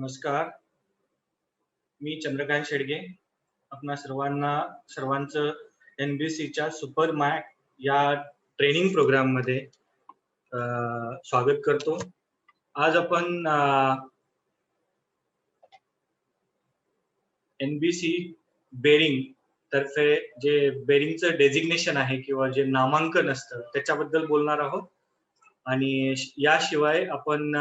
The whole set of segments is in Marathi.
नमस्कार. मी चंद्रकांत शेडगे. आपणा सर्वांचं NBCच्या सुपर मॅक या ट्रेनिंग प्रोग्राममध्ये स्वागत करतो. आज आपण NBC बेरिंग तर्फे जे बेरिंगचं डेझिग्नेशन आहे किंवा जे नामांकन असतं त्याच्याबद्दल बोलणार आहोत. आणि याशिवाय आपण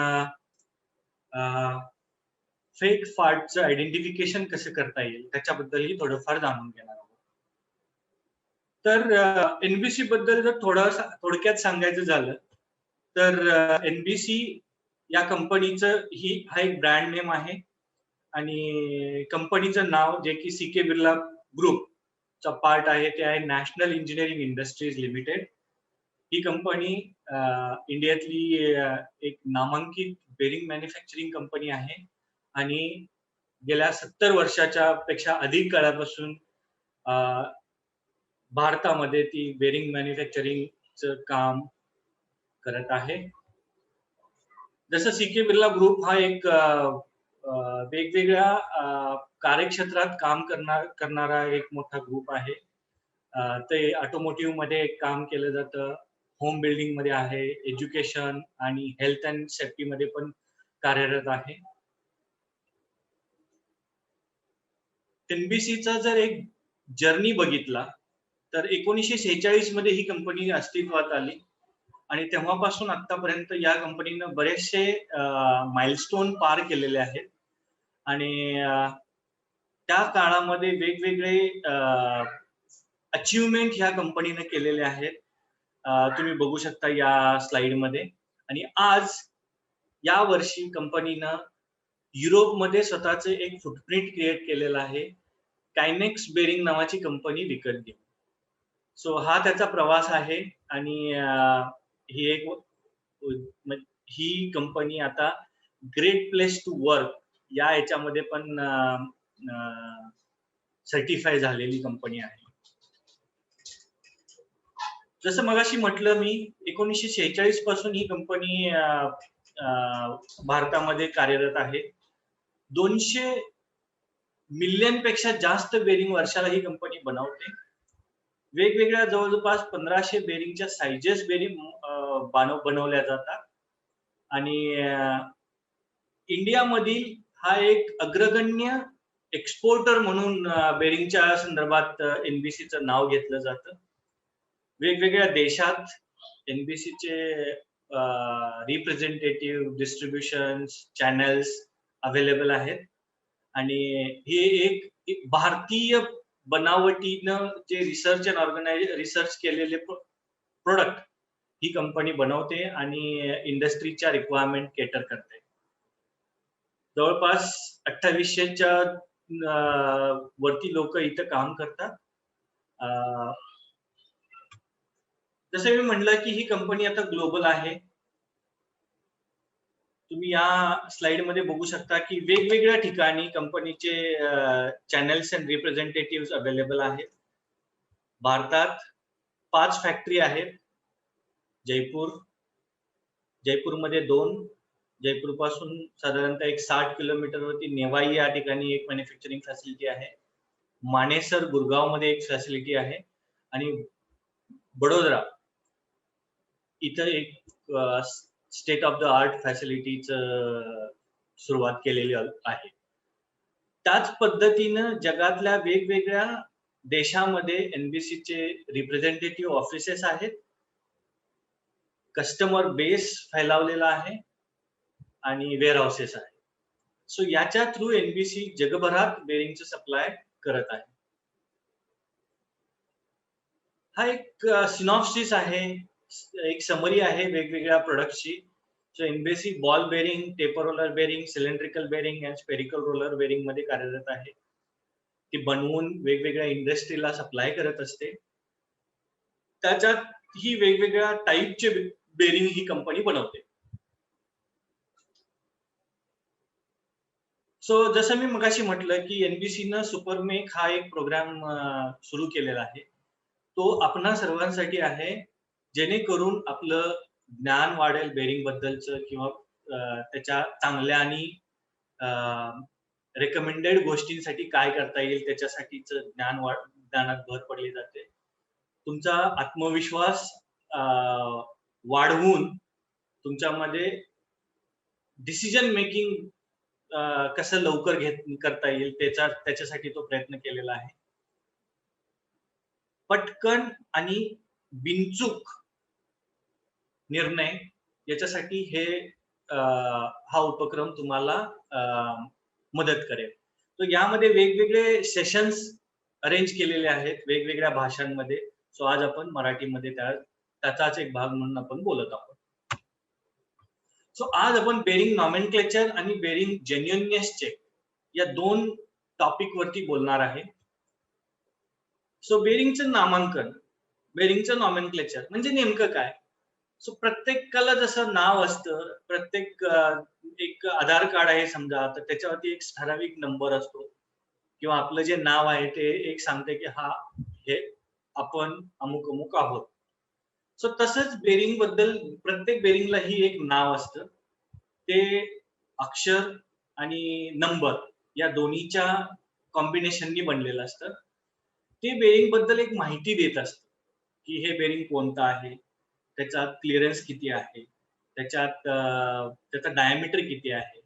फेक पार्टचं आयडेंटिफिकेशन कसं करता येईल त्याच्याबद्दलही थोडंफार जाणून घेणार आहोत. तर NBC बद्दल जर थोडक्यात सांगायचं झालं तर NBC या कंपनीचं हा एक ब्रँड नेम आहे आणि कंपनीचं नाव जे की CK बिर्ला ग्रुपचा पार्ट आहे ते आहे नॅशनल इंजिनिअरिंग इंडस्ट्रीज लिमिटेड. ही कंपनी इंडियातली एक नामांकित बेरिंग मॅन्युफॅक्चरिंग कंपनी आहे आणि गेल्या 70 वर्षाच्या पेक्षा अधिक काळापासून भारतामध्ये ती बेरिंग मॅन्युफॅक्चरिंगचं काम करत आहे. जसं CK बिर्ला ग्रुप हा एक वेगवेगळ्या कार्यक्षेत्रात काम करणारा एक मोठा ग्रुप आहे. ते ऑटोमोटिव्ह मध्ये काम केलं जातं, होम बिल्डिंग मध्ये आहे, एज्युकेशन आणि हेल्थ अँड सेफ्टी मध्ये पण कार्यरत आहे. NBCचा जर एक जर्नी बघितला तर 1946 मध्ये ही कंपनी अस्तित्वात आली आणि तेव्हापासून आतापर्यंत या कंपनीनं बरेचसे माइलस्टोन पार केलेले आहेत आणि त्या काळामध्ये वेगवेगळे अचीवमेंट ह्या कंपनीने केलेले आहेत. तुम्ही बघू शकता या स्लाइड मध्ये. आणि आज या वर्षी कंपनीनं युरोपमध्ये स्वतःचे एक फुटप्रिंट क्रिएट केलेला आहे. कायनेक्स बेरिंग नावाची कंपनी विकत घेऊन. सो हा त्याचा प्रवास आहे आणि ही कंपनी आता ग्रेट प्लेस टू वर्क या याच्यामध्ये पण सर्टिफाय झालेली कंपनी आहे. जसं मगाशी म्हटलं मी 1946 पासून ही कंपनी भारतामध्ये कार्यरत आहे. 200 मिलियन पेक्षा जास्त बेरिंग वर्षाला ही कंपनी बनवते. वेगवेगळ्या जवळपास 1500 बेरिंगच्या साइजेस बेरिंग बनवल्या जातात आणि इंडियामधील हा एक अग्रगण्य एक्सपोर्टर म्हणून बेरिंगच्या संदर्भात NBCचं नाव घेतलं जातं. वेगवेगळ्या देशात NBCचे रिप्रेझेंटेटिव्ह, डिस्ट्रीब्युशन्स, चॅनल्स अवेलेबल आहेत आणि हे एक भारतीय बनावटीनं जे रिसर्च केलेले प्रोडक्ट ही कंपनी बनवते आणि इंडस्ट्रीच्या रिक्वायरमेंट केटर करते. जवळपास 2800च्या वरती लोक इथं काम करतात. जसं मी म्हटलं की ही कंपनी आता ग्लोबल आहे. तुम्ही या स्लाइड मध्ये बघू शकता की वेगवेगळ्या ठिकाणी कंपनीचे चॅनल्स अँड रिप्रेझेंटेटिव्ह अवेलेबल आहेत. भारतात 5 फॅक्टरी आहेत. जयपूरमध्ये 2, जयपूर पासून साधारणतः 60 किलोमीटरवरती नेवाई या ठिकाणी एक मॅन्युफॅक्चरिंग फॅसिलिटी आहे. मानेसर गुरगाव मध्ये एक फॅसिलिटी आहे आणि बडोदरा इथं एक स्टेट ऑफ द आर्ट फॅसिलिटीचं सुरुवात केलेली आहे. त्याच पद्धतीनं जगातल्या वेगवेगळ्या देशामध्ये NBCचे रिप्रेझेंटेटिव्ह ऑफिसेस आहेत. कस्टमर बेस फैलावलेला आहे आणि वेअर हाऊसेस आहेत. सो याच्या थ्रू NBC जगभरात बेरिंगचं सप्लाय करत आहे. हा एक सिनॉप्सिस आहे, एक समरी आहे वेगवेगळ्या प्रोडक्ट्सची. So NBC ball bearing, taper roller bearing, cylindrical bearing आणि स्पेरिकल रोलर बेरिंग मध्ये कार्यरत आहे. ती बनवून वेगवेगळ्या इंडस्ट्रीला सप्लाय करत असते. त्याच्यात ही वेगवेगळ्या टाईपचे बेरिंग ही कंपनी बनवते. सो जसं मी मगाशी म्हटलं की NBCनं सुपरमेक हा एक प्रोग्राम सुरू केलेला आहे. तो आपणा सर्वांसाठी आहे, जेणेकरून आपलं ज्ञान वाढेल बेरिंग बद्दलचं किंवा त्याच्या चांगल्या आणि रेकमेंडेड गोष्टींसाठी काय करता येईल त्याच्यासाठीच ज्ञानात भर पडली जाते. तुमचा आत्मविश्वास वाढवून तुमच्यामध्ये डिसिजन मेकिंग कसं लवकर करता येईल त्याच्यासाठी तो प्रयत्न केलेला आहे. पटकन आणि बिनचूक निर्णय याच्यासाठी हा उपक्रम तुम्हाला मदत करेल. तर यामध्ये वेगवेगळे सेशन्स अरेंज केलेले आहेत वेगवेगळ्या भाषांमध्ये. सो आज आपण मराठीमध्ये त्याचाच एक भाग म्हणून आपण बोलत आहोत. सो आज आपण बेरिंग नॉमेनक्लेचर आणि बेरिंग जेन्युइननेस चेक या 2 टॉपिक वरती बोलणार आहे. सो बेरिंगचं नामांकन, बेरिंगचं नॉमेनक्लेचर म्हणजे नेमकं काय? सो प्रत्येकाला जसं नाव असतं, प्रत्येक एक आधार कार्ड आहे समजा, तर त्याच्यावरती एक ठराविक नंबर असतो किंवा आपलं जे नाव आहे ते एक सांगते की हे आपण अमुक अमुक आहोत. सो तसंच बेरिंग बद्दल प्रत्येक बेरिंगलाही एक नाव असतं. ते अक्षर आणि नंबर या दोन्हीच्या कॉम्बिनेशननी बनलेलं असतं. ते बेरिंग बद्दल एक माहिती देत असतं की हे बेरिंग कोणतं आहे, त्याच्यात क्लिअरन्स किती आहे, त्याचा डायमीटर किती आहे,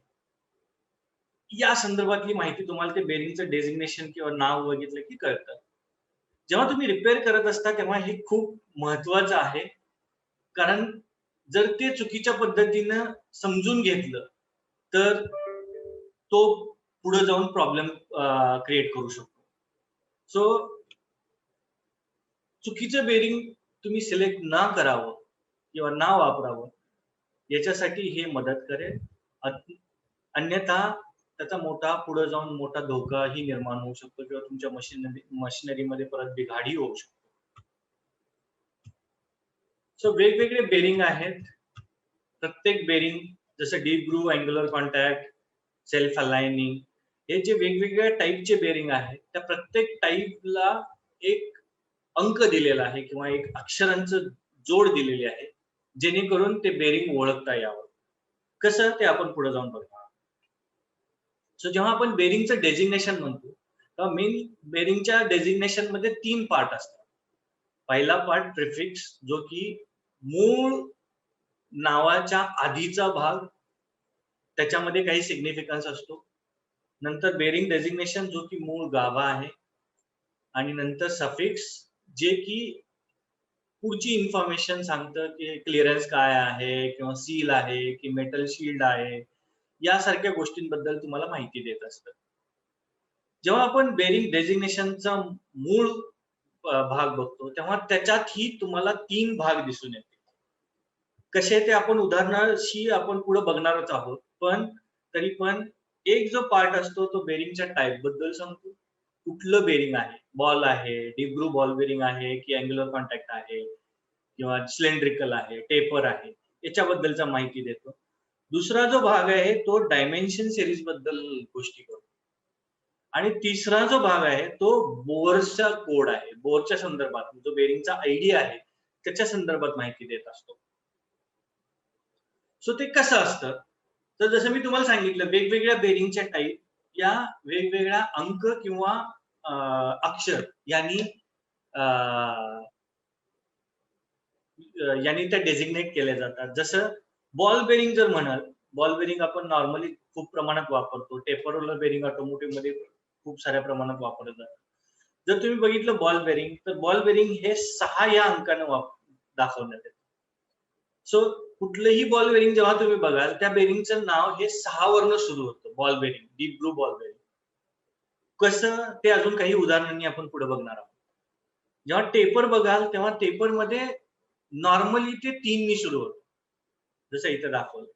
या संदर्भातली माहिती तुम्हाला ते बेरिंगचं डेझिग्नेशन किंवा नाव बघितलं की कळतं. जेव्हा तुम्ही रिपेअर करत असता तेव्हा हे खूप महत्वाचं आहे, कारण जर ते चुकीच्या पद्धतीनं समजून घेतलं तर तो पुढे जाऊन प्रॉब्लेम क्रिएट करू शकतो. सो चुकीचं बेरिंग तुम्ही सिलेक्ट ना करावं किंवा ना वापरावं याच्यासाठी हे मदत करेल. अन्यथा त्याचा पुढे जाऊन मोठा धोकाही निर्माण होऊ शकतो किंवा तुमच्या मशिनरीमध्ये परत बिघाडी होऊ शकतो. सो वेगवेगळे बेरिंग आहेत. प्रत्येक बेरिंग जसं deep groove, angular contact, self aligning हे जे वेगवेगळ्या टाईपचे बेरिंग आहेत त्या प्रत्येक टाईपला एक अंक दिलेला आहे किंवा एक अक्षरांचं जोड दिलेली आहे जेणेकरून ते बेरिंग ओळखता यावं. कसं ते आपण पुढे जाऊन बघणार. सो जेव्हा आपण बेरिंगचं डेझिग्नेशन म्हणतो तेव्हा मेन बेरिंगच्या डेझिग्नेशन मध्ये 3 पार्ट असतात. पहिला पार्ट प्रिफिक्स जो की मूळ नावाच्या आधीचा भाग, त्याच्यामध्ये काही सिग्निफिकन्स असतो. नंतर बेरिंग डेझिग्नेशन जो की मूळ गाभा आहे आणि नंतर सफिक्स जे की पुढची इन्फॉर्मेशन सांगतं की क्लिअरन्स काय आहे किंवा सील आहे की मेटल शील्ड आहे यासारख्या गोष्टींबद्दल तुम्हाला माहिती देत असतं. जेव्हा आपण बेरिंग डेझिग्नेशनचा मूळ भाग बघतो तेव्हा त्याच्यातही तुम्हाला 3 भाग दिसून येते. कसे ते आपण उदाहरणाशी आपण पुढे बघणारच आहोत, पण तरी पण एक जो पार्ट असतो तो बेरिंगच्या टाईप बद्दल सांगतो. कुठलं बेरिंग आहे, बॉल आहे, डीप ग्रूव्ह बॉल बेरिंग आहे की अँग्युलर कॉन्टॅक्ट आहे किंवा सिलेंड्रिकल आहे, टेपर आहे, याच्याबद्दलचा माहिती देतो. दुसरा जो भाग आहे तो डायमेन्शन सिरीज बद्दल गोष्टी करतो आणि तिसरा जो भाग आहे तो बोरचा कोड आहे. बोरच्या संदर्भात जो बेरिंगचा आयडिया आहे त्याच्या संदर्भात माहिती देत असतो. सो ते कसं असतं, तर जसं मी तुम्हाला सांगितलं वेगवेगळ्या बेरिंगच्या टाईप या वेगवेगळ्या अंक किंवा अक्षर यांनी त्या डेझिग्नेट केल्या जातात. जसं बॉल बेरिंग जर म्हणाल, बॉल बेरिंग आपण नॉर्मली खूप प्रमाणात वापरतो. टेपर रोलर बेरिंग ऑटोमोटिव्ह मध्ये खूप साऱ्या प्रमाणात वापरलं जातं. जर तुम्ही बघितलं बॉल बेरिंग, तर बॉल बेरिंग हे 6 या अंकाने दाखवण्यात येतं. सो कुठलंही बॉल बेरिंग जेव्हा तुम्ही बघाल त्या बेरिंगचं नाव हे 6 वरनं सुरू होतं. Ball bearing, deep groove ball bearing. कसं ते अजून काही उदाहरणांनी आपण पुढे बघणार आहोत. जेव्हा टेपर बघाल तेव्हा टेपर मध्ये नॉर्मली ते 3 नी सुरू होतं, जसं इथं दाखवलं.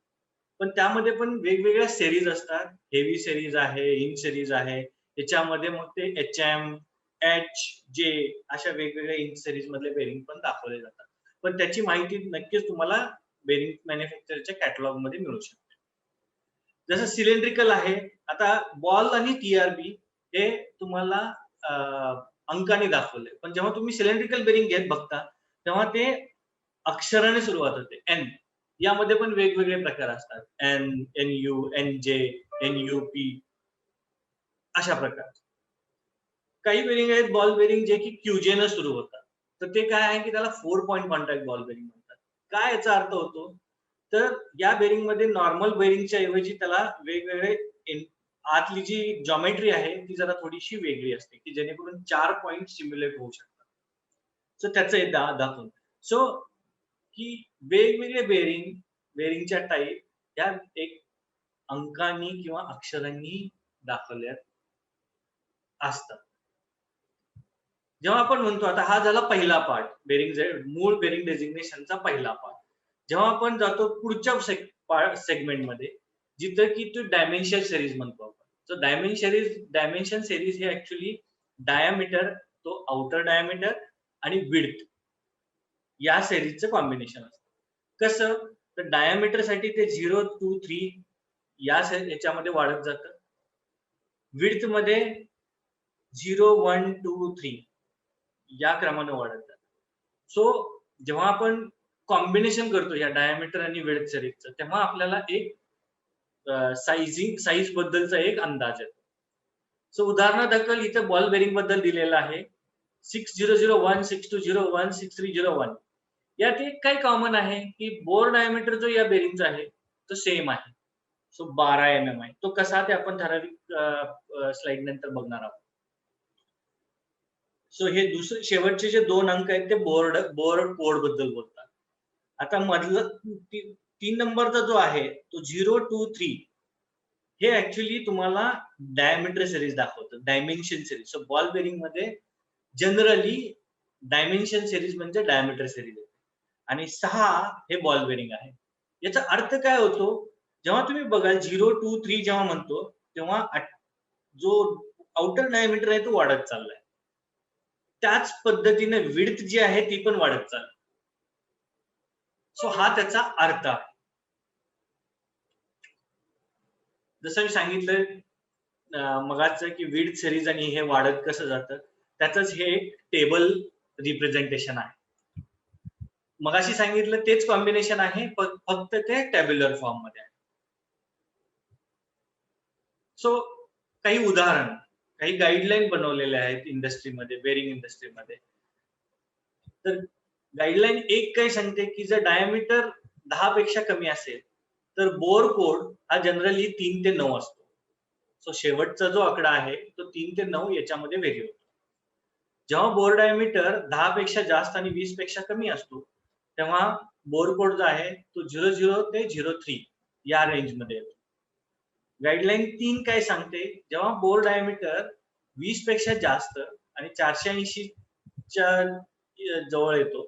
पण त्यामध्ये पण वेगवेगळ्या सिरीज असतात. हेवी सिरीज आहे, इन सिरीज आहे. त्याच्यामध्ये मग ते HM, H, J अशा वेगवेगळ्या इन सिरीज मधले बेरिंग पण दाखवले जातात. पण त्याची माहिती नक्कीच तुम्हाला बेरिंग मॅन्युफॅक्चररच्या कॅटलॉग मध्ये मिळू शकते. जसं सिलेंड्रिकल आहे, आता बॉल आणि TRB हे तुम्हाला अंकाने दाखवले. पण जेव्हा तुम्ही सिलेंड्रिकल बेरिंग घेत बघता तेव्हा ते अक्षराने सुरुवात होते. N यामध्ये पण वेगवेगळे प्रकार असतात. N, NU, NJ, NUP अशा प्रकार. काही बेरिंग आहेत बॉल बेरिंग जे की QJ न सुरू होतात. तर ते काय आहे की त्याला 4 पॉइंट कॉन्टॅक्ट बॉल बेरिंग म्हणतात. काय याचा अर्थ होतो? तर या बेरिंग मध्ये नॉर्मल बेरिंगच्या ऐवजी त्याला वेगवेगळे आतली जी जॉमेट्री आहे ती जरा थोडीशी वेगळी असते की जेणेकरून 4 पॉइंट सिम्युलेट होऊ शकतात. सो त्याचं एक दाखवून. सो की वेगवेगळे बेरिंगच्या टाईप या एक अंकांनी किंवा अक्षरांनी दाखवल्या असतात. जेव्हा आपण म्हणतो आता हा झाला पहिला पार्ट मूळ बेरिंग डेझिग्नेशनचा पहिला पार्ट. जेव्हा आपण जातो पुढच्या सेगमेंटमध्ये जिथं की तो डायमेन्शन सिरीज म्हणतो आपण. सो डायमेन्शन सिरीज हे ऍक्च्युली डायामीटर, तो आउटर डायामीटर आणि विड्थ या सिरीजचं कॉम्बिनेशन असतं. कसं? तर डायामीटर साठी ते 0, 2, 3 याच्यामध्ये वाढत जातं. विड्थ मध्ये 0, 1, 2, 3 या क्रमाने वाढत जातं. सो जेव्हा आपण कॉम्बिनेशन करतो या डायमीटर आणि विड्थ सिरीजचं तेव्हा आपल्याला एक साईज बद्दलचा एक अंदाज येतो. सो उदाहरणादाखल इथे बॉल बेरिंग बद्दल दिलेलं आहे 6001, 6201, 6301. यात एक काय कॉमन आहे की बोर डायमीटर जो या बेरिंगचा आहे तो सेम आहे. सो 12 mm आहे. तो कसा ते आपण ठराविक स्लाइड नंतर बघणार आहोत. सो हे दुसरे शेवटचे जे 2 अंक आहेत ते बोर कोड बद्दल बोलतात. आता मधलं 3 नंबरचा जो आहे तो 0, 2, 3 हे ऍक्च्युली तुम्हाला डायमीटर सिरीज दाखवतं, dimension series. So ball bearing मध्ये जनरली डायमेन्शन सिरीज म्हणजे डायमीटर सिरीज आहे आणि 6 हे बॉल बेरिंग आहे. याचा अर्थ काय होतो? जेव्हा तुम्ही बघाल 0, 2, 3 जेव्हा म्हणतो तेव्हा जो आउटर डायमीटर आहे तो वाढत चाललाय. त्याच पद्धतीने विड्थ जी आहे ती पण वाढत चालली. सो हा त्याचा अर्थ आहे. जसं मी सांगितलं मगाच की विड्थ सिरीज आणि हे वाढत कसं जातं त्याचंच हे एक टेबल रिप्रेझेंटेशन आहे. मगाशी सांगितलं तेच कॉम्बिनेशन आहे फक्त ते टॅब्युलर फॉर्म मध्ये आहे. सो काही उदाहरण, काही गाईडलाईन बनवलेले आहेत इंडस्ट्रीमध्ये, बेरिंग इंडस्ट्रीमध्ये. तर गाईडलाईन एक काय सांगते की जर डायमीटर 10 पेक्षा कमी असेल तर बोर कोड हा जनरली 3 ते 9 असतो. सो शेवटचा जो आकडा आहे तो 3 ते 9 याच्यामध्ये व्हेरी होतो. जेव्हा बोर डायमीटर 10 पेक्षा जास्त आणि 20 पेक्षा कमी असतो तेव्हा बोर कोड जो आहे तो 00 ते 03 या रेंज मध्ये येतो. गाईडलाईन 3 काय सांगते? जेव्हा बोर डायमीटर 20 पेक्षा जास्त आणि 480 च्या जवळ येतो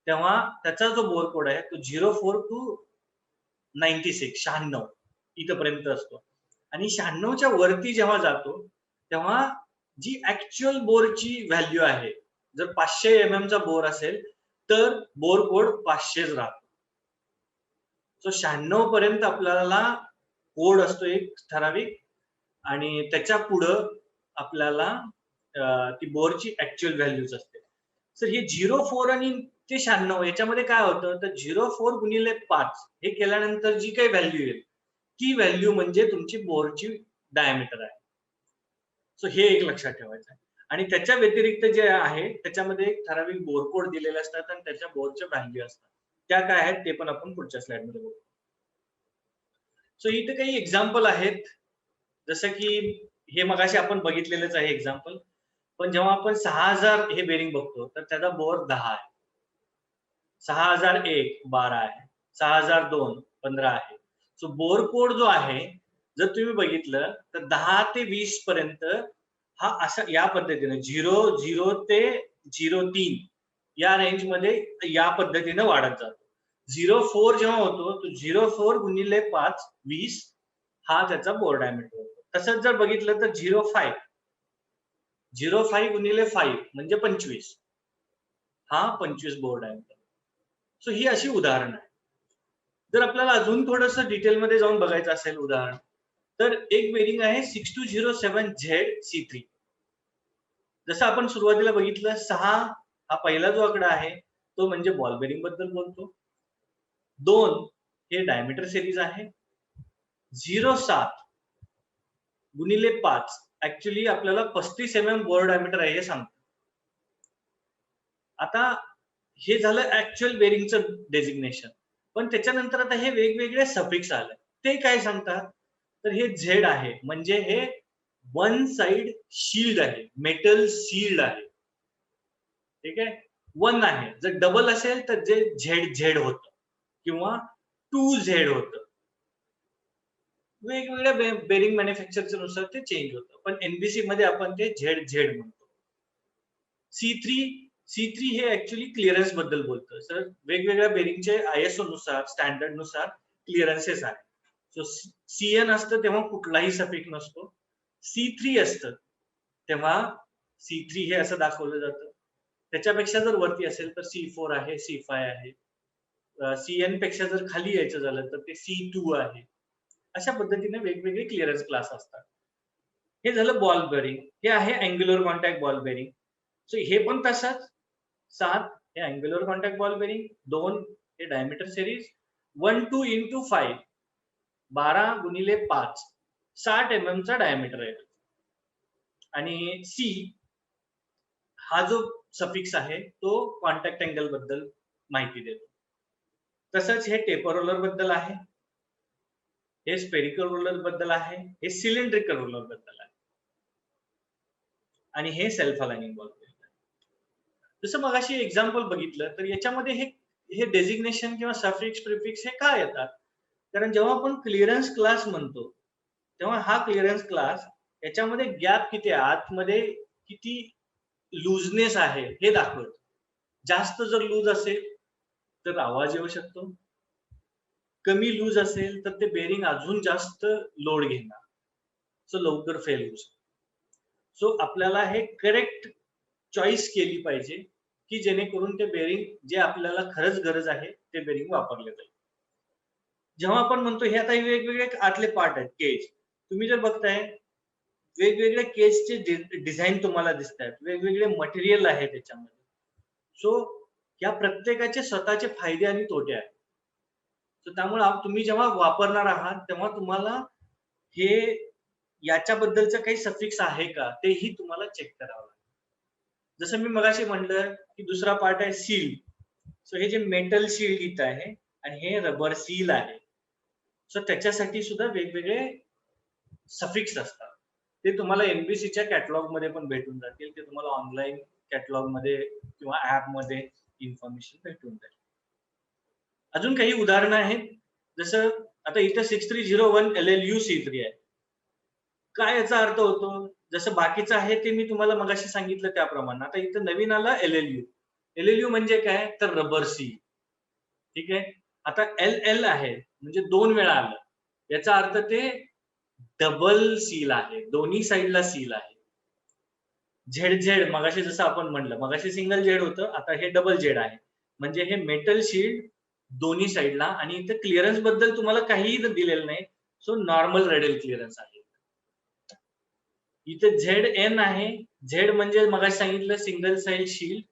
तेव्हा त्याचा जो बोर कोड आहे तो 04 टू 96 इथपर्यंत असतो. आणि 96च्या वरती जेव्हा जातो तेव्हा जी ऍक्च्युअल बोरची व्हॅल्यू आहे, जर 500 mm चा बोर असेल तर बोर कोड 500च राहतो. सो 96 पर्यंत आपल्याला कोड असतो एक ठराविक आणि त्याच्या पुढं आपल्याला ती बोरची ऍक्च्युअल व्हॅल्यूज असते. सर हे 04 आणि ते 96 याच्यामध्ये काय होतं तर 04 गुणिले 5 हे केल्यानंतर जी काही व्हॅल्यू येईल ती व्हॅल्यू म्हणजे तुमची बोरची डायमीटर आहे. सो हे एक लक्षात ठेवायचं आहे. आणि त्याच्या व्यतिरिक्त जे आहे त्याच्यामध्ये एक ठराविक बोर कोड दिलेले असतात आणि त्याच्या बोरच्या व्हॅल्यू असतात. त्या काय आहेत ते पण आपण पुढच्या स्लाइड मध्ये बघू. सो इथे काही एक्झाम्पल आहेत, जसं की हे मगाशी आपण बघितलेलंच आहे एक्झाम्पल. पण जेव्हा आपण 6000 हे बेरिंग बघतो तर त्याचा बोर 10 आहे, 6001 12 आहे, 6002 15 आहे. सो बोर कोड जो आहे जर तुम्ही बघितलं तर 10 ते 20 पर्यंत हा अशा या पद्धतीने 00 ते 03 या रेंज मध्ये या पद्धतीने वाढत जातो. 04 जेव्हा होतो तो 04 गुणिले 5 20 हा त्याचा बोर डायमीटर होतो. तसंच जर बघितलं तर 05 गुणिले 5 म्हणजे 25 हा 25 बोर डायमीटर. सो ही अशी उदाहरण आहे. जर आपल्याला अजून थोडस डिटेलमध्ये जाऊन बघायचं असेल उदाहरण तर एक बेरिंग आहे 6207ZC3. जसं आपण सुरुवातीला बघितलं 6 हा पहिला जो आकडा आहे तो म्हणजे बॉल बेरिंग बद्दल बोलतो. 2 हे डायमीटर सिरीज आहे. 07 गुणिले 5 ऍक्च्युली आपल्याला 35 mm बोर डायमीटर आहे हे सांगतं. आता हे झालं ऍक्च्युअल बेरिंगचं डेजिग्नेशन. पण त्याच्यानंतर आता हे वेगवेगळे सफिक्स आले. ते काय सांगतात? तर हे झेड आहे म्हणजे हे वन साइड शील्ड आहे, मेटल शील्ड आहे. ठीक आहे, वन आहे. जर डबल असेल तर जे झेड झेड होतं किंवा 2Z होतं. वेगवेगळ्या बेरिंग मॅन्युफॅक्चरच्या नुसार ते चेंज होतं. पण एनबीसी मध्ये आपण ते झेड झेड म्हणतो. C3 हे ऍक्च्युली क्लिअरन्स बद्दल बोलतं. सर वेगवेगळ्या बेरिंगचे आयएसओ नुसार स्टँडर्ड नुसार क्लिअरन्सेस आहेत. सो CN असतं तेव्हा कुठलाही सफिक्स नसतो. C3 असतं तेव्हा C3 हे असं दाखवलं जातं. त्याच्यापेक्षा जर वरती असेल तर C4 आहे, C5 आहे. CN पेक्षा जर खाली यायचं झालं तर ते C2 आहे. अशा पद्धतीने वेगवेगळे क्लिअरन्स क्लास असतात. हे झालं बॉल बेरिंग. हे आहे angular contact ball bearing. So हे पण तसंच 7 हे अँग्युलर कॉन्टॅक्ट बॉल बेरिंग, 2 हे डायमीटर सिरीज, 1 2 into 5 12 गुणिले 5 60 mm चा डायमीटर आहे. आणि सी हा जो सफिक्स आहे तो कॉन्टॅक्ट अँगल बद्दल माहिती देतो. तसंच हे टेपर रोलर बद्दल आहे, हे स्पेरिकल रोलर बद्दल आहे, हे सिलेंड्रिकल रोलर बद्दल आहे आणि हे सेल्फ अलाइनिंग बॉल बेरिंग. जसं मगाशी एक्झाम्पल बघितलं तर याच्यामध्ये हे डेजिग्नेशन किंवा सफिक्स प्रिफिक्स हे का येतात? कारण जेव्हा आपण क्लिअरन्स क्लास म्हणतो तेव्हा हा क्लिअरन्स क्लास याच्यामध्ये गॅप किती आहे, आतमध्ये किती लूजनेस आहे हे दाखवतो. जास्त जर लूज असेल तर आवाज येऊ शकतो, कमी लूज असेल तर ते बेरिंग अजून जास्त लोड घेणार, सो लवकर फेल होऊ शकतो. सो आपल्याला हे करेक्ट चॉईस केली पाहिजे की जेणेकरून ते बेरिंग जे आपल्याला खरंच गरज आहे ते बेरिंग वापरले जाईल. जेव्हा आपण म्हणतो हे आता वेगवेगळे आतले पार्ट आहेत, केज तुम्ही जर बघताय वेगवेगळे केजचे डिझाईन तुम्हाला दिसत आहेत, वेगवेगळे मटेरियल आहे त्याच्यामध्ये. सो या प्रत्येकाचे स्वतःचे फायदे आणि तोटे आहेत. सो त्यामुळे तुम्ही जेव्हा वापरणार आहात तेव्हा तुम्हाला हे याच्याबद्दलचं काही सफिक्स आहे का तेही तुम्हाला चेक करावं लागेल. जसं मी मगाशी म्हटलं की दुसरा पार्ट आहे सील. सो हे जे मेटल शील्ड इथं आहे आणि हे रबर सील आहे. सो त्याच्यासाठी सुद्धा वेगवेगळे सफिक्स असतात. ते तुम्हाला एनबीसीच्या कॅटलॉग मध्ये पण भेटून जातील. ते तुम्हाला ऑनलाईन कॅटलॉग मध्ये किंवा ऍप मध्ये इन्फॉर्मेशन भेटून जाईल. अजून काही उदाहरणं आहेत. जसं आता इथं 6301 LLU C3 आहे. काय याचा अर्थ होतो? जसं बाकीचं आहे ते मी तुम्हाला मगाशी सांगितलं त्याप्रमाणे. आता इथं नवीन आलं LLU. LLU म्हणजे काय? तर रबर सील. ठीक आहे. आता LL आहे म्हणजे 2 वेळा आलं. याचा अर्थ ते डबल सील आहे. दोन्ही साइडला सील आहे. झेड मगाशी जसं आपण म्हणलं, मगाशी सिंगल झेड होतं, आता हे डबल झेड आहे. म्हणजे हे मेटल शील्ड दोन्ही साइडला आणि इथे क्लिअरन्स बद्दल तुम्हाला काहीही दिलेलं नाही. सो नॉर्मल रेडियल क्लिअरन्स आहे. इथे ZN आहे. झेड म्हणजे मगाशी सांगितलं सिंगल साइड शील्ड.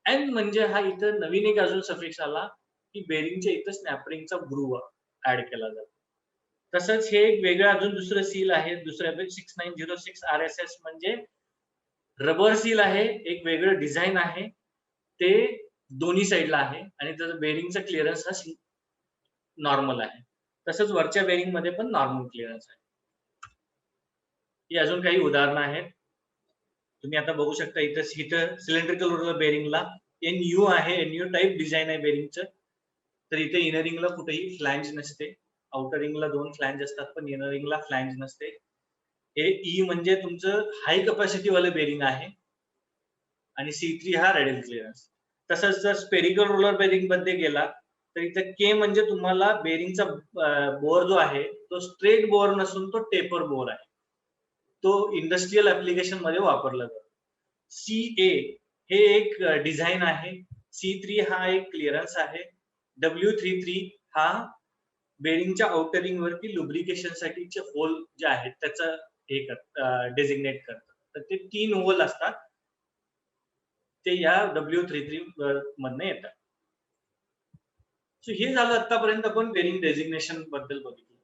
एन म्हणजे हा इथं नवीन एक अजून सफिक्स आला की बेरिंगच्या इथं स्नॅपरिंगचा ग्रूव ऍड केला जातो. तसंच हे एक वेगळं अजून दुसरं सील आहे. दुसऱ्या 6906 RSS म्हणजे रबर सील आहे. एक वेगळं डिझाईन आहे. ते दोन्ही साइडला आहे आणि त्याचा बेरिंगचा क्लिअरन्स हा नॉर्मल आहे. तसंच वरच्या बेरिंग मध्ये पण नॉर्मल क्लिअरन्स आहे. ही अजून काही उदाहरणं आहेत. तुम्ही आता बघू शकता इथं सिलेंड्रिकल रोलर बेरिंगला NU आहे. NU टाइप डिझाईन आहे बेरिंगचं. तर इथे इनर रिंगला कुठेही फ्लॅंज नसते. आउटर रिंगला 2 फ्लॅंज असतात पण इनर रिंगला फ्लॅंज नसते. हे E म्हणजे तुमचं हाय कॅपॅसिटी वालं बेरिंग आहे आणि C3 हा रेडियल क्लिअरन्स. तसंच जर स्पेरिकल रोलर बेरिंग मध्ये गेला तर इथे K म्हणजे तुम्हाला बेरिंगचा बोअर जो आहे तो स्ट्रेट बोअर नसून तो टेपर बोअर आहे. तो इंडस्ट्रियल ऍप्लिकेशन मध्ये वापरला जातो. CA हे एक डिझाईन आहे. C3 हा एक क्लिअरन्स आहे. W33 हा बेरिंगच्या आउटर रिंग वरती लुब्रिकेशन साठीचे होल जे आहेत त्याचं हे डेझिग्नेट करतात. तर ते 3 होल असतात. ते या W33 मधनं येतात. सो हे झालं आतापर्यंत आपण बेरिंग डेझिग्नेशन बद्दल बघितलं.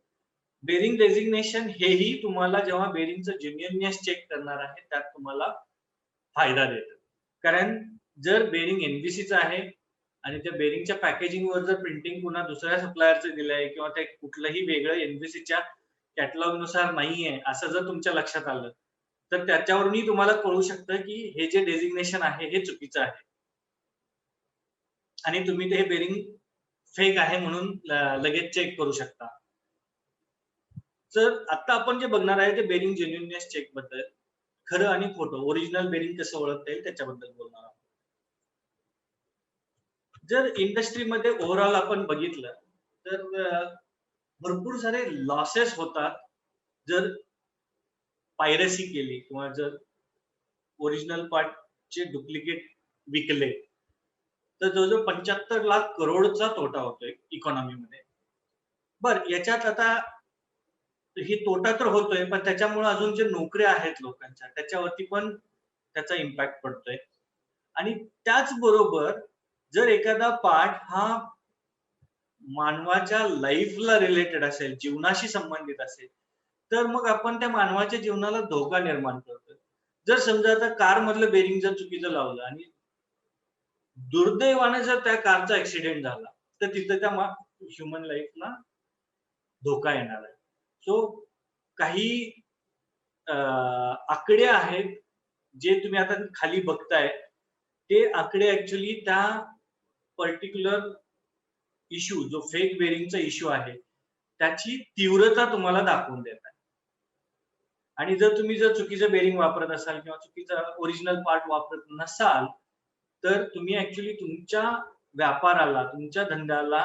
बेरिंग डेझिग्नेशन हेही तुम्हाला जेव्हा बेरिंगचं जेन्युइननेस चेक करणार आहे त्यात तुम्हाला फायदा देतं. कारण जर बेरिंग एनबीसीचं आहे आणि त्या बेरिंगच्या पॅकेजिंगवर जर प्रिंटिंग पुन्हा दुसऱ्या सप्लायरचं दिलंय किंवा ते कुठलंही वेगळं एनबीसीच्या कॅटलॉगनुसार नाहीये असं जर तुमच्या लक्षात आलं, तर त्याच्यावरूनही तुम्हाला कळू शकतं की हे जे डेझिग्नेशन आहे हे चुकीचं आहे. आणि तुम्ही ते बेरिंग फेक आहे म्हणून लगेच चेक करू शकता. तर आता आपण जे बघणार आहे ते बेरिंग जेन्युइननेस चेक बद्दल. खरं आणि खोटं ओरिजिनल बेरिंग कसं ओळखता येईल त्याच्याबद्दल बोलणार आहोत. जर इंडस्ट्रीमध्ये ओव्हरऑल आपण बघितलं तर भरपूर सारे लॉसेस होतात जर पायरसी केली किंवा जर ओरिजिनल पार्टचे डुप्लिकेट विकले तर जवळजवळ 75 लाख करोडचा तोटा होतोय इकॉनॉमीमध्ये. बरं याच्यात आता ही तोटा तर होतोय पण त्याच्यामुळे अजून जे नोकऱ्या आहेत लोकांच्या त्याच्यावरती पण त्याचा इम्पॅक्ट पडतोय. आणि त्याचबरोबर जर एखादा पार्ट हा मानवाच्या लाईफला रिलेटेड असेल, जीवनाशी संबंधित असेल, तर मग आपण त्या मानवाच्या जीवनाला धोका निर्माण करतोय. जर समजा आता कारमधलं बेरिंग जर चुकीचं लावलं आणि दुर्दैवाने जर त्या कारचा ॲक्सिडेंट झाला, तर तिथं त्या ह्युमन लाईफला धोका येणार आहे. सो काही आकडे आहेत, जे तुम्ही आता खाली बघताय, ते आकडे ॲक्चुअली त्या पर्टिक्युलर इश्यू जो फेक बेरिंगचा इश्यू आहे, त्याची तीव्रता तुम्हाला दाखवून देत आहे. आणि जर तुम्ही चुकीचं बेरिंग वापरत असाल किंवा चुकीचा ओरिजिनल पार्ट वापरत नसाल, तर तुम्ही ॲक्चुअली तुमच्या व्यापाराला, तुमच्या धंद्याला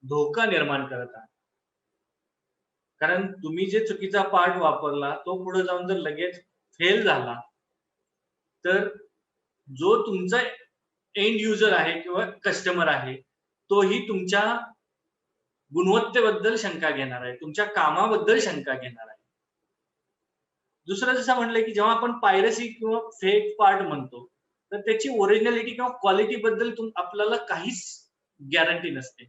धोका निर्माण करत आहात. कारण तुम्ही जे चुकीचा पार्ट वापरला, तो पुढे जाऊन जर लगेच फेल झाला, तर जो तुमचा एंड युजर आहे किंवा कस्टमर आहे, तोही तुमच्या गुणवत्तेबद्दल शंका घेणार आहे, तुमच्या कामाबद्दल शंका घेणार आहे. दुसरं जसं म्हटलं, की जेव्हा आपण पायरसी किंवा फेक पार्ट म्हणतो, तर त्याची ओरिजिनॅलिटी किंवा क्वालिटीबद्दल आपल्याला काहीच गॅरंटी नसते.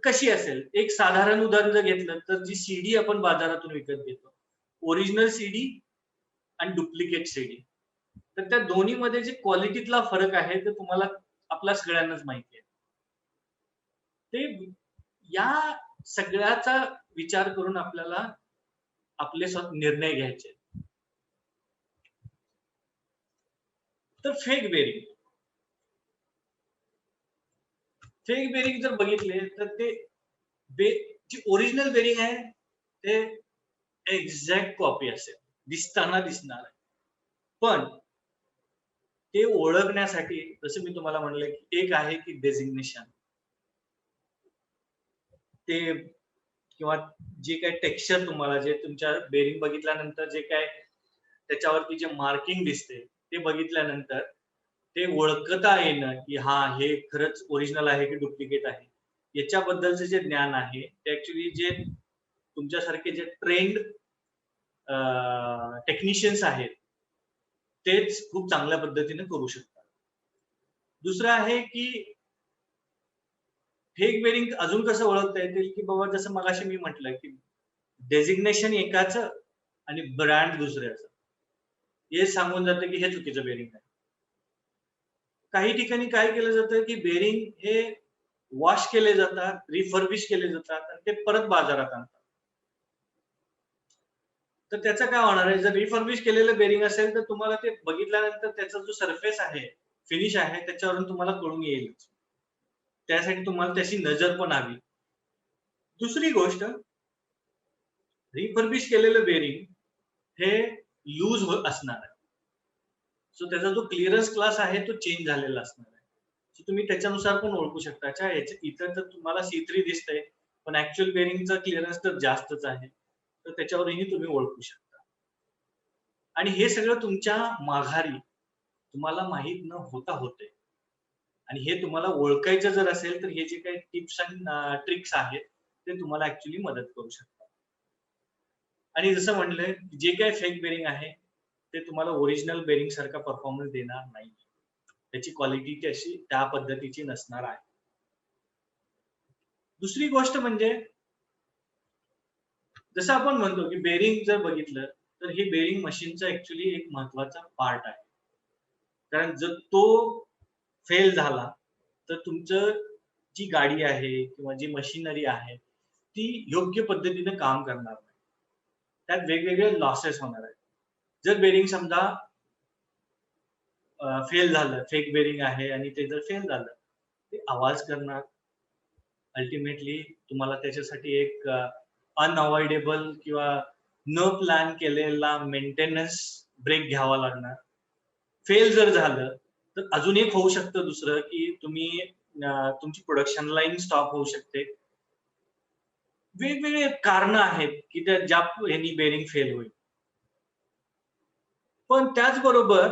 कशी असेल? एक साधारण उदाहरण जर घेतलं, तर जी सीडी आपण बाजारातून विकत घेतो. ओरिजिनल सीडी आणि डुप्लिकेट सीडी. तर त्या दोन्हीमध्ये जे क्वालिटीतला फरक आहे, ते तुम्हाला आपल्या सगळ्यांनाच माहिती आहे. ते या सगळ्याचा विचार करून आपल्याला आपले निर्णय घ्यायचे. तर फेक बेरिंग. फेक बेरिंग जर बघितले तर ते जी ओरिजिनल बेरिंग आहे ते एक्झॅक्ट कॉपी असेल. दिसताना दिसणार आहे. पण ते ओळखण्यासाठी जसं मी तुम्हाला म्हणलं की एक आहे की डेझिग्नेशन. ते किंवा जे काही टेक्स्चर तुम्हाला जे तुमच्या बेरिंग बघितल्यानंतर जे काय त्याच्यावरती जे मार्किंग दिसते ते बघितल्यानंतर ते ओळखता येणं की हा हे खरंच ओरिजिनल आहे की डुप्लिकेट आहे याच्याबद्दलचं जे ज्ञान आहे ते ऍक्च्युली जे तुमच्यासारखे जे ट्रेंड टेक्निशियन्स आहेत तेच खूप चांगल्या पद्धतीने करू शकतात. दुसरं आहे की फेक बेरिंग अजून कसं ओळखता येतील की बाबा जसं मगाशी मी म्हटलं की डेझिग्नेशन एकाचं आणि ब्रँड दुसऱ्याचं हे सांगून जातं की हे चुकीचं बेरिंग आहे. काही ठिकाणी काय केलं जातं की बेरिंग हे वॉश केले जातात, रिफर्बिश केले जातात आणि ते परत बाजारात आणतात. तर त्याचं काय होणार आहे जर रिफर्बिश केलेलं बेरिंग असेल तर तुम्हाला ते बघितल्यानंतर त्याचा जो सरफेस आहे, फिनिश आहे त्याच्यावरून तुम्हाला कळून येईलच. त्यासाठी तुम्हाला त्याची नजर पण हवी. दुसरी गोष्ट रिफर्बिश केलेलं बेरिंग हे लूज असणार आहे. सो त्याचा जो क्लिअरन्स क्लास आहे तो चेंज झालेला असणार आहे. सो तुम्ही त्याच्यानुसार पण ओळखू शकता. अच्छा इथं तर तुम्हाला C3 दिसतंय, पण ऍक्च्युअल बेरिंगचा क्लिअरन्स तर जास्तच आहे. तर त्याच्यावरही तुम्ही ओळखू शकता. आणि हे सगळं तुमच्या माघारी तुम्हाला माहीत न होता होतंय. आणि हे तुम्हाला ओळखायचं जर असेल तर हे जे काही टिप्स आणि ट्रिक्स आहेत ते तुम्हाला ऍक्च्युअली मदत करू शकतात. आणि जसं म्हटलं जे काही फेक बेरिंग आहे ते तुम्हाला ओरिजिनल बेरिंग सारखा परफॉर्मन्स देणार नाही. त्याची क्वालिटी अशी त्या पद्धतीची नसणार आहे. दुसरी गोष्ट म्हणजे जसं आपण म्हणतो की बेरिंग जर बघितलं तर हे बेरिंग मशीनचा ऍक्च्युली एक महत्वाचा पार्ट आहे. कारण जर तो फेल झाला तर तुमचं जी गाडी आहे किंवा जी मशिनरी आहे ती योग्य पद्धतीने काम करणार नाही. त्यात वेगवेगळे लॉसेस होणार आहेत. जर बेरिंग समजा फेल झालं, फेक बेरिंग आहे आणि ते जर फेल झालं, ते आवाज करणार. अल्टिमेटली तुम्हाला त्याच्यासाठी एक अनअवॉइडेबल किंवा न प्लॅन केलेला मेंटेनन्स ब्रेक घ्यावा लागणार. फेल जर झालं तर अजून एक होऊ शकतं दुसरं की तुमची प्रोडक्शन लाईन स्टॉप होऊ शकते. वेगवेगळे कारण आहेत की ज्या ह्यांनी बेरिंग फेल होईल. पण त्याचबरोबर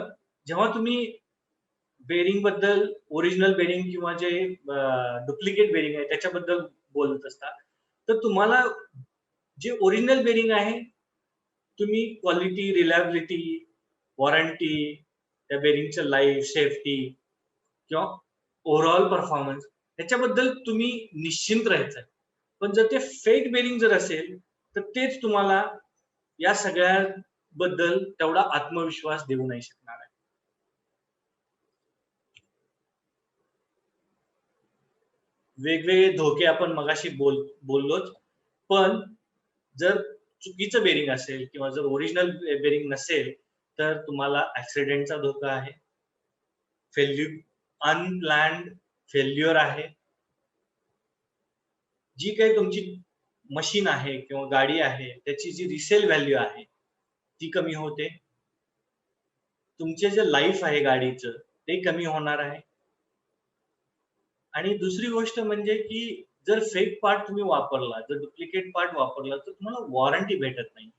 जेव्हा तुम्ही बेरिंग बद्दल ओरिजिनल बेरिंग किंवा जे डुप्लिकेट बेरिंग आहे त्याच्याबद्दल बोलत असता, तर तुम्हाला जे ओरिजिनल बेरिंग आहे तुम्ही क्वालिटी, रिलायबिलिटी, वॉरंटी, त्या बेरिंगचं लाईफ, सेफ्टी किंवा ओव्हरऑल परफॉर्मन्स त्याच्याबद्दल तुम्ही निश्चिंत राहायचं. पण जर ते फेक बेरिंग जर असेल तर तेच तुम्हाला या सगळ्याबद्दल तेवढा आत्मविश्वास देऊ नाही शकणार आहे. वेगवेगळे धोके आपण मगाशी बोललोच. पण जर चुकीचं बेरिंग असेल किंवा जर ओरिजिनल बेरिंग नसेल तर तुम्हाला ऍक्सिडेंटचा धोका आहे. अनप्लॅन्ड फेल्युअर आहे. जी काही तुमची मशीन आहे किंवा गाडी आहे त्याची जी रिसेल व्हॅल्यू आहे ती कमी होते. तुमचे जे लाईफ आहे गाडीचं ते कमी होणार आहे. आणि दुसरी गोष्ट म्हणजे की जर फेक पार्ट तुम्ही वापरला, जर डुप्लिकेट पार्ट वापरला तर तुम्हाला वॉरंटी भेटत नाही.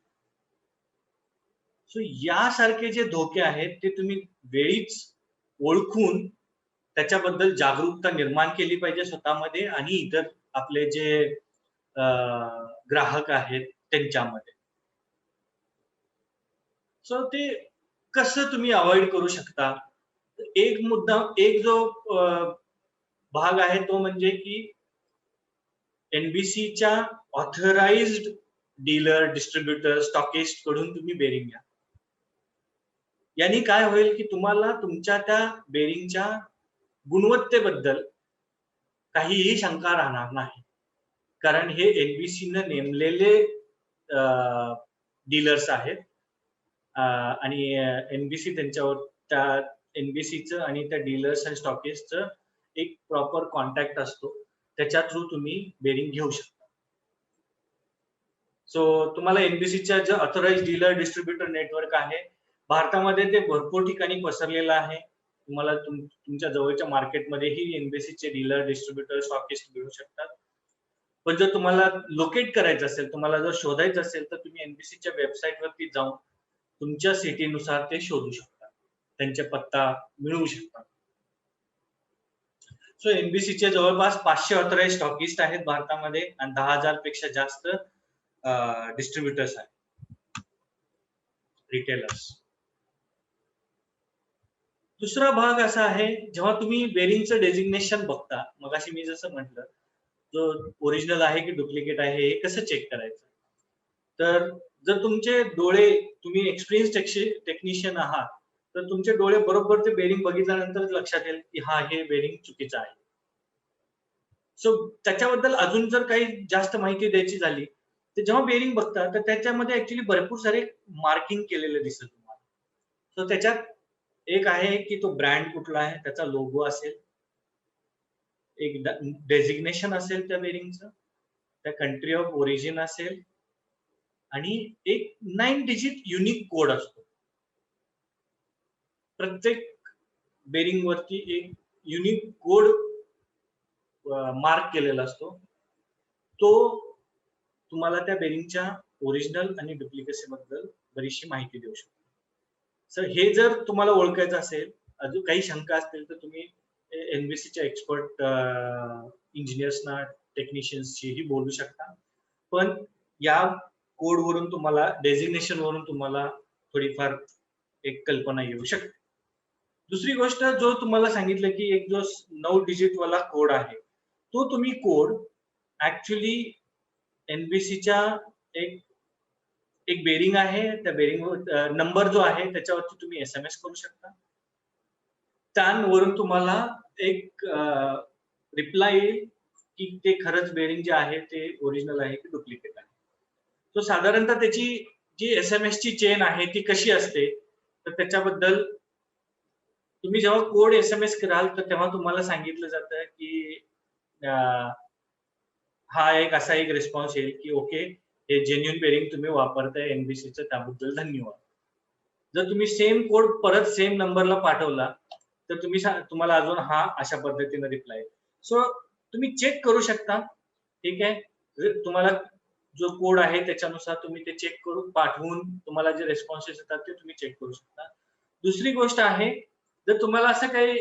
सो यासारखे जे धोके आहेत ते तुम्ही वेळीच ओळखून त्याच्याबद्दल जागरूकता निर्माण केली पाहिजे स्वतःमध्ये आणि इतर आपले जे ग्राहक आहेत त्यांच्यामध्ये. सो ते कसं तुम्ही अवॉइड करू शकता? एक जो भाग आहे तो म्हणजे की एनबीसीच्या ऑथराइज्ड डीलर, डिस्ट्रीब्युटर, स्टॉकिस्ट कडून तुम्ही बेरिंग घ्या. यांनी काय होईल की तुम्हाला तुमच्या त्या बेरिंगच्या गुणवत्तेबद्दल काहीही शंका राहणार नाही. कारण हे एनबीसीने नेमलेले डीलर्स आहेत आणि एनबीसी त्यांच्यावर त्या एनबीसीचं आणि त्या डीलर्स आणि स्टॉकिस्टचं एक प्रॉपर कॉन्टॅक्ट असतो. त्याच्या थ्रू तुम्ही बेरिंग घेऊ शकता. सो तुम्हाला एनबीसीच्या जे ऑथराइज्ड डीलर डिस्ट्रीब्युटर नेटवर्क आहे भारतामध्ये ते भरपूर ठिकाणी पसरलेलं आहे. तुम्हाला तुमच्या जवळच्या मार्केटमध्येही एनबीसीचे डीलर, डिस्ट्रीब्युटर, स्टॉकिस्ट मिळू शकतात. पण जर तुम्हाला लोकेट करायचं असेल, तुम्हाला जर शोधायचं असेल तर तुम्ही एनबीसीच्या वेबसाईटवरती जाऊन तुमच्या सिटीनुसार ते शोधू शकता. त्यांचे पत्ता मिळवू शकता. सो एनबीसीचे जवळपास 500 ऑथराइज्ड स्टॉकिस्ट आहेत भारतामध्ये आणि 10,000 पेक्षा जास्त डिस्ट्रीब्युटर्स आहेत, रिटेलर्स. दुसरा भाग असा आहे जेव्हा तुम्ही बेरिंगचं डेझिग्नेशन बघता, मगाशी मी जसं म्हटलं जो ओरिजिनल आहे की डुप्लिकेट आहे हे कसं चेक करायचं. तर जर तुमचे डोळे, तुम्ही एक्सपिरियन्स टेक्निशियन आहात तर तुमचे डोळे बरोबर ते बेरिंग बघितल्यानंतर लक्षात येईल की हा हे बेरिंग चुकीचं आहे. सो त्याच्याबद्दल अजून जर काही जास्त माहिती द्यायची झाली तर जेव्हा बेरिंग बघता तर त्याच्यामध्ये ऍक्च्युली भरपूर सारे मार्किंग केलेले दिसत तुम्हाला. सो त्याच्यात एक आहे की तो ब्रँड कुठला आहे, त्याचा लोगो असेल, एक डेझिग्नेशन असेल त्या बेरिंगचं, त्या कंट्री ऑफ ओरिजिन असेल आणि एक 9 डिजिट युनिक कोड असतो. प्रत्येक बेरिंग वरती एक युनिक कोड मार्क केलेला असतो. तो तुम्हाला त्या बेरिंगच्या ओरिजिनल आणि डुप्लिकेसी बद्दल बरीचशी माहिती देऊ शकतो. सर हे जर तुम्हाला ओळखायचं असेल, अजून काही शंका असतील तर तुम्ही एनबीसीच्या एक्सपर्ट इंजिनियर्सना, टेक्निशियन्सशीही बोलू शकता. पण या कोडवरून तुम्हाला, डेझिग्नेशन वरून तुम्हाला थोडीफार एक कल्पना येऊ शकते. दुसरी गोष्ट जो तुम्हाला सांगितलं की एक जो 9 डिजिट वाला कोड आहे तो तुम्ही कोड ऍक्च्युली एनबीसीच्या एक एक बेरिंग आहे, त्या बेरिंग नंबर जो आहे त्याच्यावरती तुम्ही SMS करू शकता. त्यावरून तुम्हाला एक रिप्लाय येईल की ते खरंच बेरिंग जे आहे ते ओरिजिनल आहे की डुप्लिकेट आहे. तो साधारणतः त्याची जी SMS ची चेन आहे ती कशी असते, तर त्याच्याबद्दल तुम्ही जेव्हा कोड SMS कराल तर तेव्हा तुम्हाला सांगितलं जातं की हा एक असा एक रिस्पॉन्स येईल की ओके, हे जेन्युइन बेरिंग तुम्ही वापरताय NBCचं त्याबद्दल धन्यवाद. जर तुम्ही सेम कोड परत सेम नंबरला पाठवला, तर तुम्हाला अजून हा अशा पद्धतीने रिप्लाय येईल. सो तुम्ही चेक करू शकता, ठीक आहे. तुम्हाला जो कोड आहे त्याच्यानुसार तुम्ही ते चेक करून पाठवून तुम्हाला जे रिस्पॉन्सेस येतात ते तुम्ही चेक करू शकता. दुसरी गोष्ट आहे, जर तुम्हाला असं काही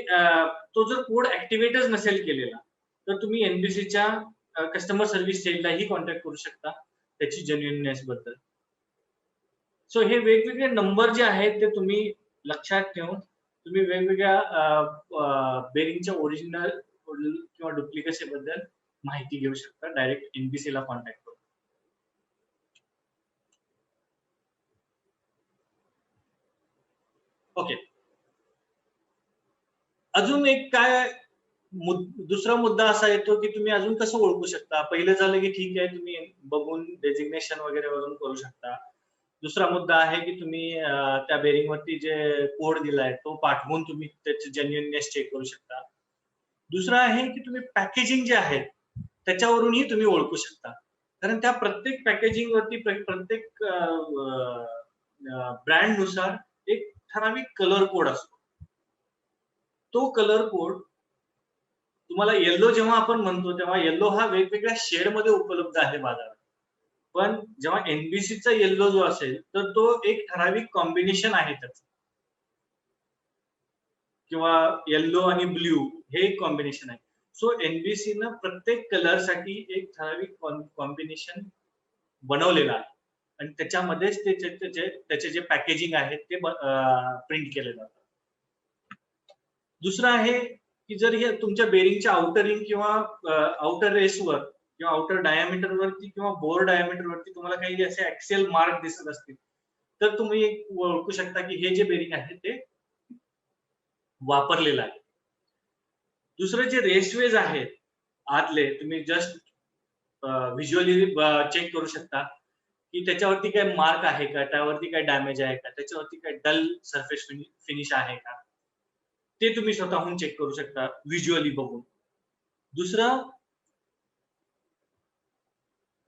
तो जर कोड ऍक्टिव्हेटच नसेल केलेला, तर तुम्ही NBCच्या कस्टमर सर्व्हिस सेललाही कॉन्टॅक्ट करू शकता त्याची जेन्युइननेस बद्दल. सो हे वेगवेगळे नंबर जे आहेत ते तुम्ही लक्षात ठेवून तुम्ही वेगवेगळ्या बेरिंगच्या ओरिजिनल किंवा डुप्लिकेसी बद्दल माहिती घेऊ शकता डायरेक्ट NBCला कॉन्टॅक्ट करून. ओके. अजून एक काय दुसरा मुद्दा असा येतो की तुम्ही अजून कसं ओळखू शकता? पहिलं झालं की ठीक आहे, तुम्ही बघून डेझिग्नेशन वगैरे वरून करू शकता. दुसरा मुद्दा आहे की तुम्ही त्या बेरिंगवरती जे कोड दिलाय तो पाठवून तुम्ही त्याची जेन्युइननेस चेक करू शकता. दुसरं आहे की तुम्ही पॅकेजिंग जे आहे त्याच्यावरूनही तुम्ही ओळखू शकता. कारण त्या प्रत्येक पॅकेजिंगवरती प्रत्येक ब्रँडनुसार एक ठराविक कलर कोड असतो. तो कलर कोड तुम्हाला येलो जेव्हा आपण म्हणतो तेव्हा येलो हा वेगवेगळ्या शेडमध्ये उपलब्ध आहे बाजारात. पण जेव्हा NBCचा येलो जो असेल तर तो एक ठराविक कॉम्बिनेशन आहे त्याचं. किंवा येलो आणि ब्लू हे एक कॉम्बिनेशन आहे. सो NBCनं प्रत्येक कलरसाठी एक ठराविक कॉम्बिनेशन बनवलेलं आहे आणि त्याच्यामध्येच त्याचे जे पॅकेजिंग आहे ते प्रिंट केले जातात. दुसरं आहे की जर हे तुमच्या बेरिंगच्या आउटर रिंग किंवा आउटर रेसवर किंवा आउटर डायमीटर वरती किंवा बोर डायमीटर वरती तुम्हाला काही असे ऍक्सियल मार्क दिसत असतील, तर तुम्ही ओळखू शकता की हे जे बेरिंग आहे ते वापरलेलं आहे. दुसरं जे रेसवेज आहेत आतले, तुम्ही जस्ट व्हिज्युअली चेक करू शकता की त्याच्यावरती काही मार्क आहे का, त्यावरती काही डॅमेज आहे का, त्याच्यावरती काही डल सरफेस फिनिश आहे का, ते तुम्ही स्वतःहून चेक करू शकता व्हिज्युअली बघून. दुसरं,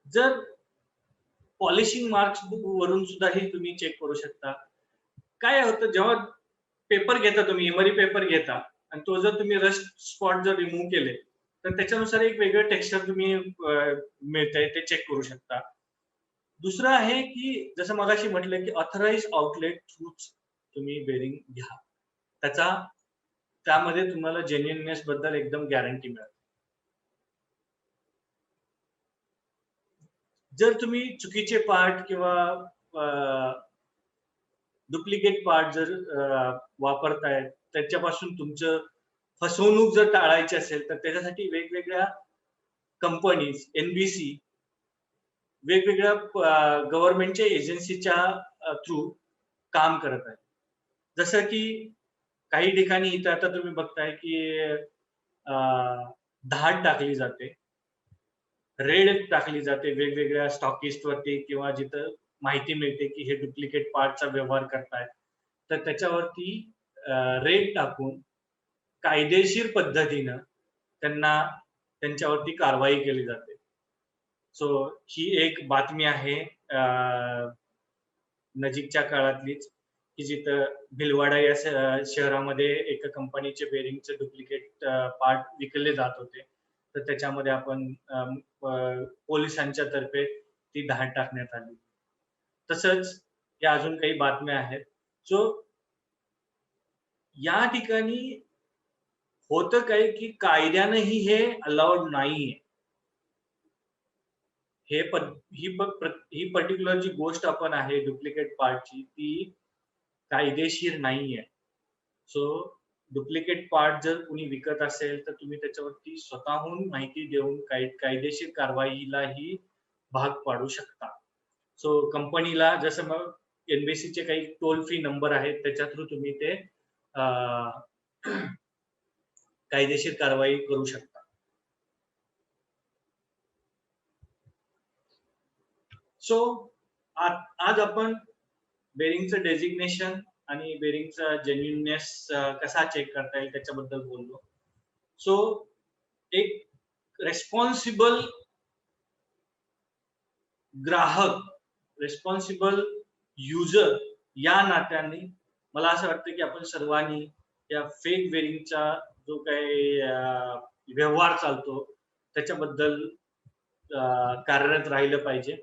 जर पॉलिशिंग मार्क्स वरून सुद्धा हे तुम्ही चेक करू शकता. काय होतं जेव्हा पेपर घेता तुम्ही एमरी पेपर घेता आणि तो जर तुम्ही रस्ट स्पॉट जर रिमूव्ह केले तर त्याच्यानुसार एक वेगळं टेक्स्चर तुम्ही मिळतंय ते चेक करू शकता. दुसरं आहे की जसं मगाशी म्हटलं की ऑथराइज आउटलेट थ्रूच तुम्ही बेरिंग घ्या. त्यामध्ये तुम्हाला जेन्युइननेस बद्दल एकदम गॅरंटी मिळेल. जर तुम्ही चुकीचे पार्ट किंवा डुप्लिकेट पार्ट जर वापरताय, त्याच्यापासून तुमचं फसवणूक जर टाळायची असेल तर त्याच्यासाठी वेगवेगळ्या कंपनीज NBC वेगवेगळ्या गव्हर्नमेंटच्या एजन्सीच्या थ्रू काम करत आहे. जसं की काही ठिकाणी इथं आता तुम्ही बघताय की धाड टाकली जाते, रेड टाकली जाते वेगवेगळ्या स्टॉकिस्ट वरती किंवा जिथं माहिती मिळते की हे डुप्लिकेट पार्टचा व्यवहार करतायत, तर त्याच्यावरती रेड टाकून कायदेशीर पद्धतीनं त्यांच्यावरती कारवाई केली जाते. सो ही एक बातमी आहे नजीकच्या काळातलीच की जिथं भिलवाडा या शहरामध्ये एका कंपनीचे बेरिंगचे डुप्लिकेट पार्ट विकले जात होते. तर त्याच्यामध्ये आपण पोलिसांच्या तर्फे ती धाड टाकण्यात आली. तसंच या अजून काही बातम्या आहेत. सो या ठिकाणी होतं काय की कायद्यानेही हे अलाउड नाहीये. ही पर्टिक्युलर जी गोष्ट आपण आहे डुप्लिकेट पार्टची ती कायदेशीर नाहीये. सो डुप्लिकेट पार्ट जर कुणी विकत असेल तर तुम्ही त्याच्यावरती स्वतःहून माहिती देऊन कायदेशीर कारवाईलाही भाग पाडू शकता. सो कंपनीला जसं मग एनबीसीचे काही टोल फ्री नंबर आहेत त्याच्या थ्रू तुम्ही ते कायदेशीर कारवाई करू शकता. सो आज आपण बेरिंगचं डेझिग्नेशन आणि बेरिंगचा जेन्युइननेस कसा चेक करता येईल त्याच्याबद्दल बोललो. सो एक रेस्पॉन्सिबल ग्राहक, रेस्पॉन्सिबल युजर या नात्याने मला असं वाटतं की आपण सर्वांनी या फेक बेरिंगचा जो काही व्यवहार चालतो त्याच्याबद्दल कार्यरत राहिलं पाहिजे.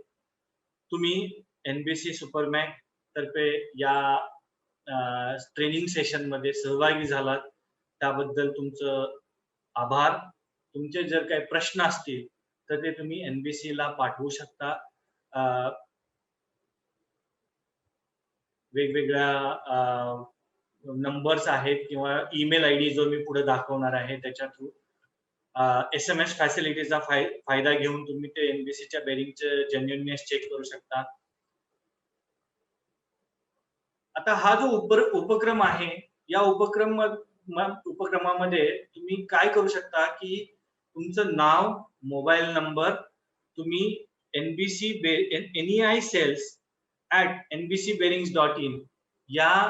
तुम्ही एनबीसी सुपरमॅक तर्फे या ट्रेनिंग सेशन मध्ये सहभागी झालात त्याबद्दल तुमचं आभार. तुमचे जर काही प्रश्न असतील तर ते तुम्ही एनबीसी ला पाठवू शकता. वेगवेगळ्या नंबर्स आहेत किंवा ईमेल आयडी जो मी पुढे दाखवणार आहे त्याच्या थ्रू SMS फॅसिलिटीचा फायदा घेऊन तुम्ही ते एनबीसीच्या बेरिंगचे जेन्युइननेस चेक करू शकता. आता हा जो उपक्रम आहे या उपक्रमामध्ये तुम्ही काय करू शकता की तुमचं नाव, मोबाईल नंबर तुम्ही NBC NEI sales@nbcbearings.in या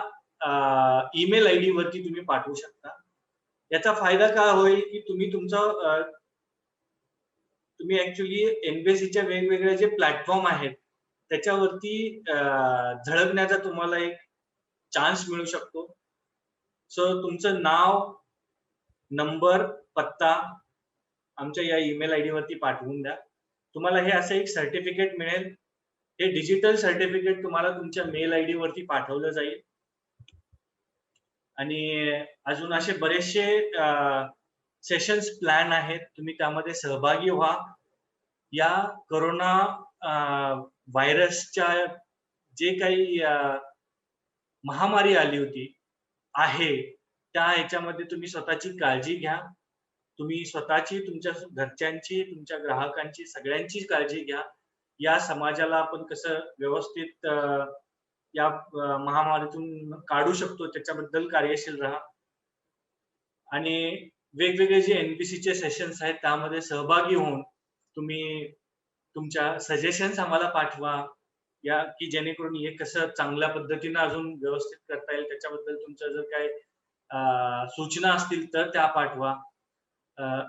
ईमेल आयडी वरती तुम्ही पाठवू शकता. याचा फायदा काय होईल की तुम्ही ऍक्च्युली एनबीसीच्या वेगवेगळे जे प्लॅटफॉर्म आहेत त्याच्यावरती झळकण्याचा तुम्हाला एक चान्स मिळू शकतो. सो तुमचं नाव, नंबर, पत्ता आमच्या या ईमेल आयडी वरती पाठवून द्या. तुम्हाला हे असं एक सर्टिफिकेट मिळेल. हे डिजिटल सर्टिफिकेट तुम्हाला तुमच्या मेल आयडी वरती पाठवलं जाईल. आणि अजून असे बरेचसे सेशन्स प्लॅन आहेत, तुम्ही त्यामध्ये सहभागी व्हा. या कोरोना व्हायरसच्या जे काही महामारी आली होती आहे त्या ह्याच्यामध्ये तुम्ही स्वतःची काळजी घ्या. तुम्ही स्वतःची, तुमच्या घरच्यांची, तुमच्या ग्राहकांची, सगळ्यांची काळजी घ्या. या समाजाला आपण कसं व्यवस्थित या महामारीतून काढू शकतो त्याच्याबद्दल कार्यशील राहा. आणि वेगवेगळे जे एनबीसीचे सेशन्स आहेत त्यामध्ये सहभागी होऊन तुम्ही तुमच्या सजेशन्स आम्हाला पाठवा या की जेणेकरून हे कसं चांगल्या पद्धतीने अजून व्यवस्थित करता येईल त्याच्याबद्दल तुमच्या जर काही सूचना असतील तर त्या पाठवा.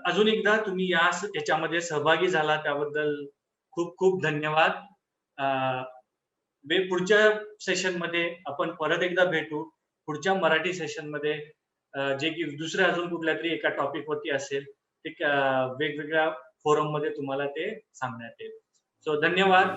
अजून एकदा तुम्ही याच्यामध्ये सहभागी झाला त्याबद्दल खूप खूप धन्यवाद. पुढच्या सेशन मध्ये आपण परत एकदा भेटू. पुढच्या मराठी सेशन मध्ये जे की दुसऱ्या अजून कुठल्या तरी एका टॉपिक वरती असेल ते वेगवेगळ्या फोरम मध्ये तुम्हाला ते सांगण्यात येईल. सो धन्यवाद.